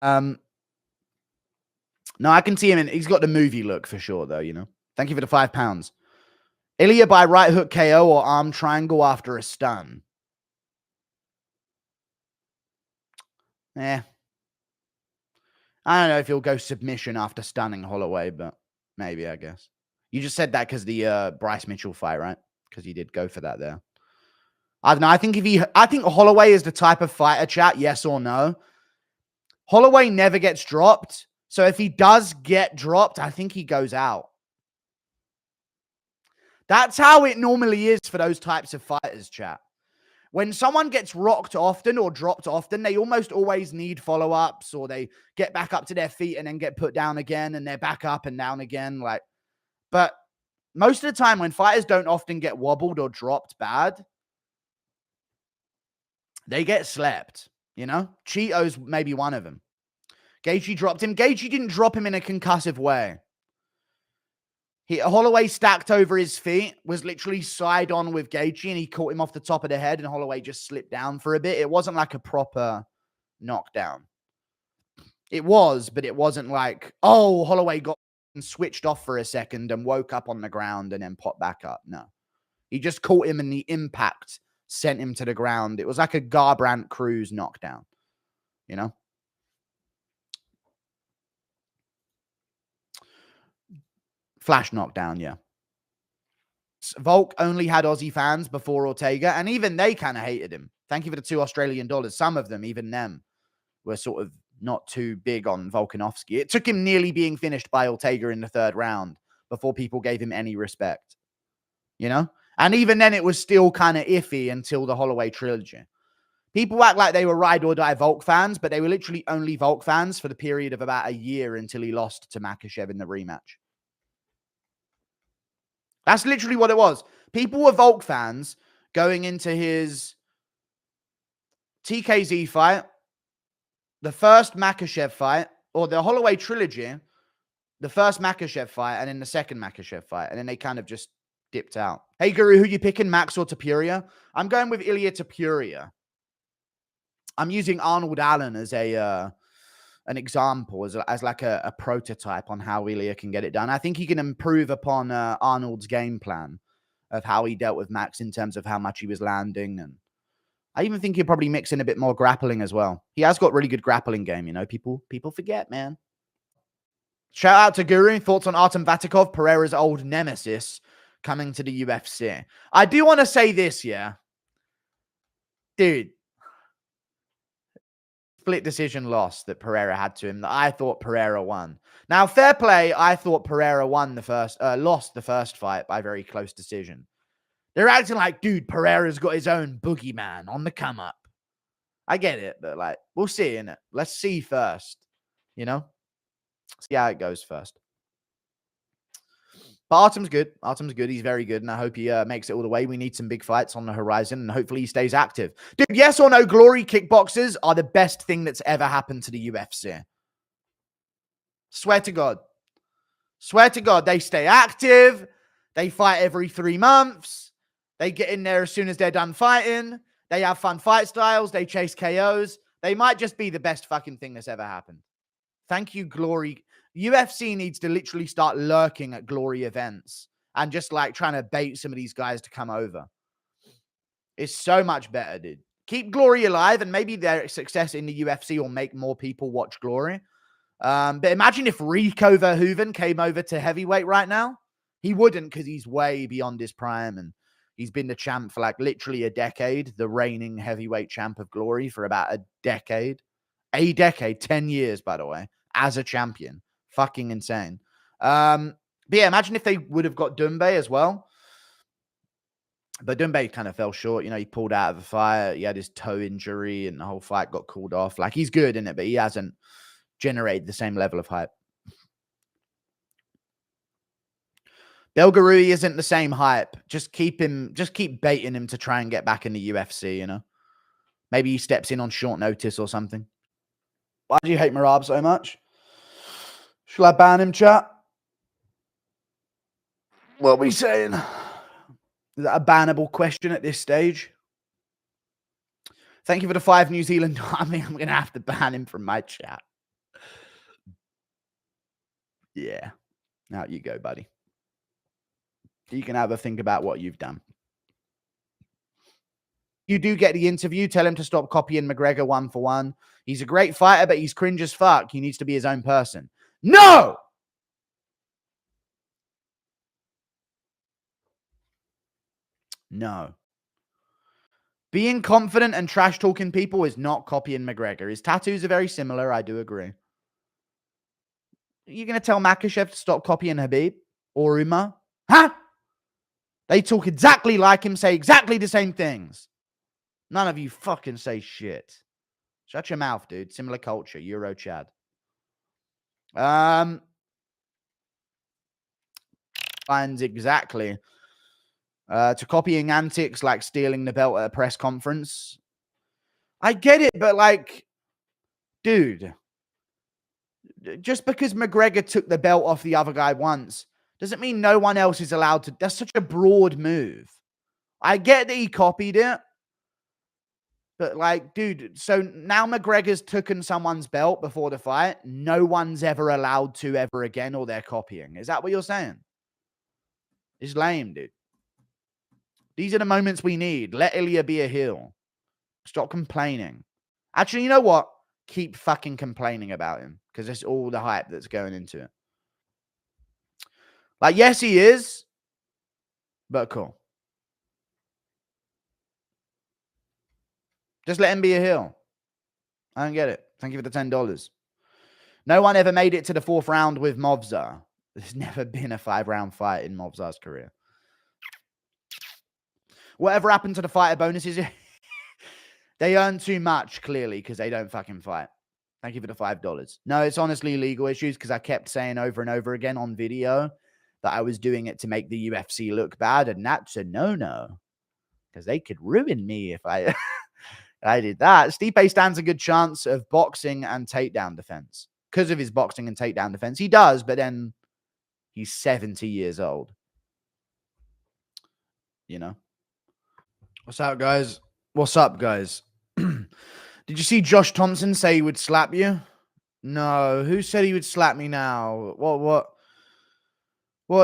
No, I can see him. He's got the movie look for sure, though, you know. Thank you for the £5. Ilia by right hook KO or arm triangle after a stun? I don't know if he'll go submission after stunning Hollaway, but maybe, I guess. You just said that because the Bryce Mitchell fight, right? Because he did go for that there. I don't know. I think Hollaway is the type of fighter, chat, yes or no. Hollaway never gets dropped. So if he does get dropped, I think he goes out. That's how it normally is for those types of fighters, chat. When someone gets rocked often or dropped often, they almost always need follow-ups, or they get back up to their feet and then get put down again, and they're back up and down again. But most of the time when fighters don't often get wobbled or dropped bad, they get slept, you know? Cheeto's maybe one of them. Gaethje dropped him. Gaethje didn't drop him in a concussive way. Holloway stacked over his feet, was literally side on with Gaethje, and he caught him off the top of the head, and Holloway just slipped down for a bit. It wasn't like a proper knockdown. It was, but it wasn't like, oh, Holloway got switched off for a second and woke up on the ground and then popped back up. No. He just caught him, and the impact sent him to the ground. It was like a Garbrandt Cruz knockdown, you know? Flash knockdown, yeah. Volk only had Aussie fans before Ortega, and even they kind of hated him. Thank you for the $2 Australian. Some of them, even them, were sort of not too big on Volkanovski. It took him nearly being finished by Ortega in the third round before people gave him any respect, you know? And even then, it was still kind of iffy until the Holloway trilogy. People act like they were ride or die Volk fans, but they were literally only Volk fans for the period of about a year until he lost to Makhachev in the rematch. That's literally what it was. People were Volk fans going into his TKZ fight, the first Makhachev fight, or the Holloway trilogy, the first Makhachev fight, and then the second Makhachev fight. And then they kind of just dipped out. Hey, Guru, who you picking, Max or Topuria? I'm going with Ilia Topuria. I'm using Arnold Allen as an example, as like a prototype on how Ilia can get it done. I think he can improve upon Arnold's game plan of how he dealt with Max in terms of how much he was landing. And I even think he'll probably mix in a bit more grappling as well. He has got really good grappling game, you know. People forget, man. Shout out to Guru. Thoughts on Artem Vatikov, Pereira's old nemesis, coming to the UFC. I do want to say this, yeah. Dude. Split decision loss that Pereira had to him that I thought Pereira won. Now, fair play, I thought Pereira lost the first fight by very close decision. They're acting like, dude, Pereira's got his own boogeyman on the come up. I get it, but like, we'll see, innit? Let's see first, you know? See how it goes first. But Artem's good. Artem's good. He's very good, and I hope he makes it all the way. We need some big fights on the horizon, and hopefully he stays active. Dude, yes or no, Glory kickboxers are the best thing that's ever happened to the UFC. Swear to God. Swear to God. They stay active. They fight every 3 months. They get in there as soon as they're done fighting. They have fun fight styles. They chase KOs. They might just be the best fucking thing that's ever happened. Thank you, Glory. UFC needs to literally start lurking at Glory events and just like trying to bait some of these guys to come over. It's so much better, dude. Keep Glory alive, and maybe their success in the UFC will make more people watch Glory. But imagine if Rico Verhoeven came over to heavyweight right now. He wouldn't, because he's way beyond his prime, and he's been the champ for like literally a decade, the reigning heavyweight champ of Glory for about a decade. 10 years, by the way, as a champion. Fucking insane. But yeah, imagine if they would have got Doumbé as well. But Doumbé kind of fell short. You know, he pulled out of the fight. He had his toe injury and the whole fight got called off. Like, he's good in it, but he hasn't generated the same level of hype. Belgarui isn't the same hype. Just keep baiting him to try and get back in the UFC, you know? Maybe he steps in on short notice or something. Why do you hate Marab so much? Shall I ban him, chat? What are we saying? Is that a bannable question at this stage? Thank you for the 5 New Zealand. I mean, I'm going to have to ban him from my chat. Yeah. Out you go, buddy. You can have a think about what you've done. You do get the interview. Tell him to stop copying McGregor 1-for-1. He's a great fighter, but he's cringe as fuck. He needs to be his own person. No! No. Being confident and trash talking people is not copying McGregor. His tattoos are very similar. I do agree. You're going to tell Makhachev to stop copying Khabib or Umar? Huh? They talk exactly like him, say exactly the same things. None of you fucking say shit. Shut your mouth, dude. Similar culture. Euro Chad. Finds exactly. To copying antics like stealing the belt at a press conference. I get it, but like, dude, just because McGregor took the belt off the other guy once doesn't mean no one else is allowed to. That's such a broad move. I get that he copied it, but like, dude, so now McGregor's taken someone's belt before the fight. No one's ever allowed to ever again, or they're copying. Is that what you're saying? It's lame, dude. These are the moments we need. Let Ilia be a heel. Stop complaining. Actually, you know what? Keep fucking complaining about him because it's all the hype that's going into it. Like, yes, he is, but cool. Just let him be a heel. I don't get it. Thank you for the $10. No one ever made it to the 4th round with Movza. There's never been a 5-round fight in Movza's career. Whatever happened to the fighter bonuses? They earn too much, clearly, because they don't fucking fight. Thank you for the $5. No, it's honestly legal issues because I kept saying over and over again on video that I was doing it to make the UFC look bad, and that's a no-no because they could ruin me if I I did that. Stipe stands a good chance of boxing and takedown defense because of his boxing and takedown defense. He does, but then he's 70 years old. You know? What's up, guys? What's up, guys? Did you see Josh Thompson say he would slap you? No. Who said he would slap me now? What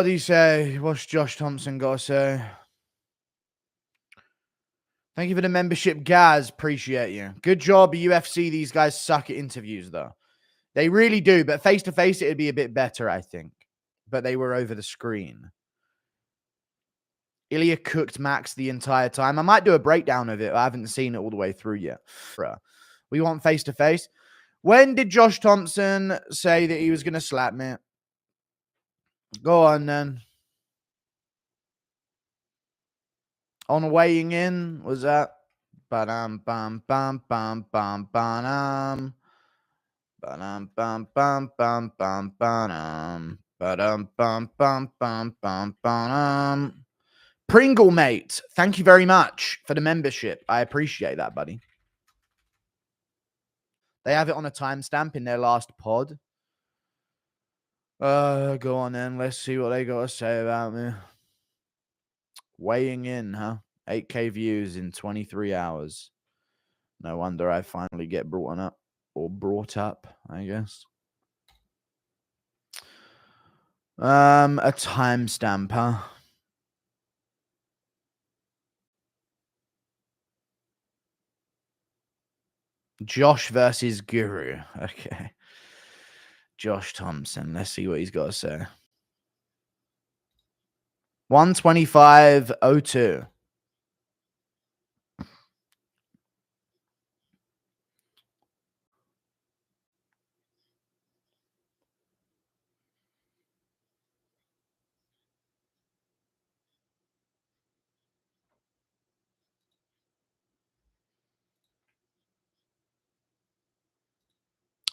did he say? What's Josh Thompson got to say? Thank you for the membership, Gaz. Appreciate you. Good job, UFC. These guys suck at interviews, though. They really do, but face-to-face, it'd be a bit better, I think. But they were over the screen. Ilia cooked Max the entire time. I might do a breakdown of it. I haven't seen it all the way through yet. We want face-to-face. When did Josh Thompson say that he was going to slap me? Go on, then. On weighing in, was that? Ba-dum, bum, bum, bum, bum, ba-dum. Ba-dum, bum, bum, bum, bum, ba-dum. Ba-dum, bum, bum, bum, bum, ba-dum. Pringle Mate, thank you very much for the membership. I appreciate that, buddy. They have it on a timestamp in their last pod. Go on then. Let's see what they got to say about me. Weighing in, huh? 8K views in 23 hours. No wonder I finally get brought up, I guess. A timestamp, huh? Josh versus Guru. Okay. Josh Thompson. Let's see what he's got to say. 125.02.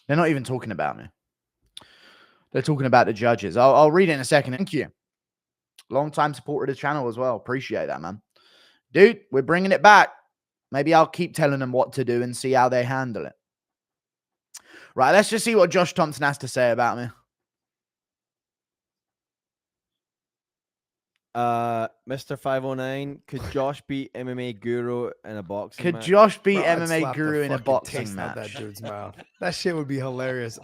They're not even talking about me. They're talking about the judges. I'll read it in a second. Thank you. Long-time supporter of the channel as well. Appreciate that, man. Dude, we're bringing it back. Maybe I'll keep telling them what to do and see how they handle it. Right, let's just see what Josh Thompson has to say about me. Mr. 509, could Josh beat MMA Guru in a boxing match? Could Josh beat Bro, I'd MMA slap the Guru in a fucking boxing taste out match? that dude's mouth. That shit would be hilarious.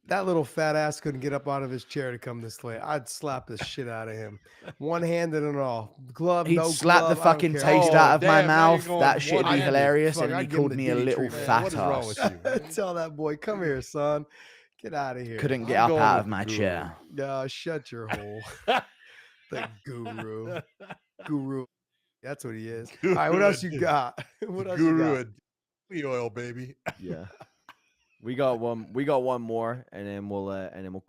That little fat ass couldn't get up out of his chair to come this way. I'd slap the shit out of him, one-handed and all. Glove, He'd no slap glove. the I don't fucking care. taste Oh, out of my damn, now you're mouth. going That shit'd be one-handed. hilarious. Fuck, And then he I'd give him called the me a Diddy little treatment. fat What is wrong ass. with you? Tell that boy, come here, son. Get out of here. Couldn't get I'm up going out with of the my Guru. chair. Shut your hole. The guru. Guru. That's what he is. All right, what else you got? What else you Guru got? and Chili oil, baby. Yeah. We got one more, and then we'll.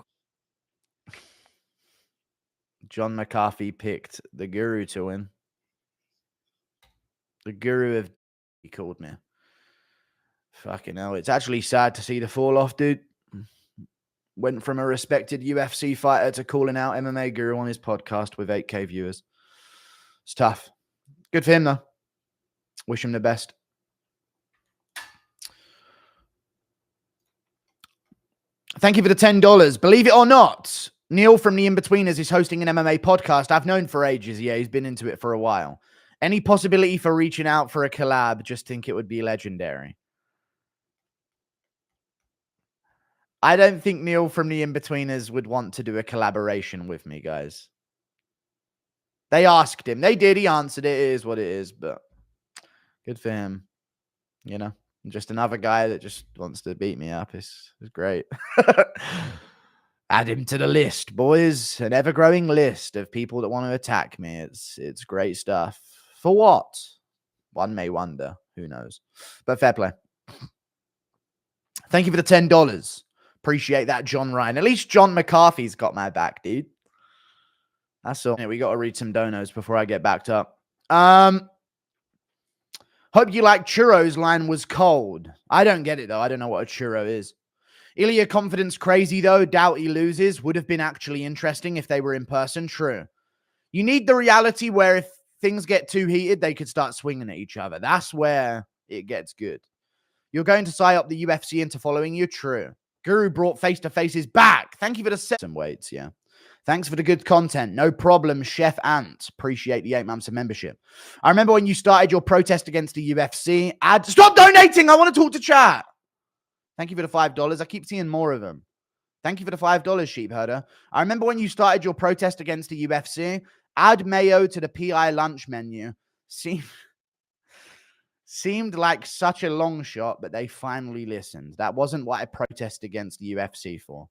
John McCarthy picked the Guru to win. The Guru of he called me. Fucking hell. It's actually sad to see the fall off, dude. Went from a respected UFC fighter to calling out MMA Guru on his podcast with 8K viewers. It's tough. Good for him, though. Wish him the best. Thank you for the $10. Believe it or not, Neil from the In-Betweeners is hosting an MMA podcast. I've known for ages. Yeah, he's been into it for a while. Any possibility for reaching out for a collab? Just think it would be legendary. I don't think Neil from the In-Betweeners would want to do a collaboration with me, guys. They asked him. They did. He answered it. It is what it is, but good for him. You know, just another guy that just wants to beat me up. It's great. Add him to the list, boys. An ever-growing list of people that want to attack me. It's great stuff. For what? One may wonder. Who knows? But fair play. Thank you for the $10. Appreciate that, John Ryan. At least John McCarthy's got my back, dude. That's all. Yeah, we got to read some donos before I get backed up. Hope you like churros. Line was cold. I don't get it, though. I don't know what a churro is. Ilia confidence crazy, though. Doubt he loses. Would have been actually interesting if they were in person. True. You need the reality where if things get too heated, they could start swinging at each other. That's where it gets good. You're going to psy up the UFC into following you? True. Guru brought face-to-faces back. Thank you for the some weights, yeah. Thanks for the good content. No problem, Chef Ant. Appreciate the 8 months of membership. I remember when you started your protest against the UFC. Stop donating! I want to talk to chat. Thank you for the $5. I keep seeing more of them. Thank you for the $5, Sheep Herder. I remember when you started your protest against the UFC. Add mayo to the PI lunch menu. Seemed like such a long shot, but they finally listened. That wasn't what I protested against the UFC for.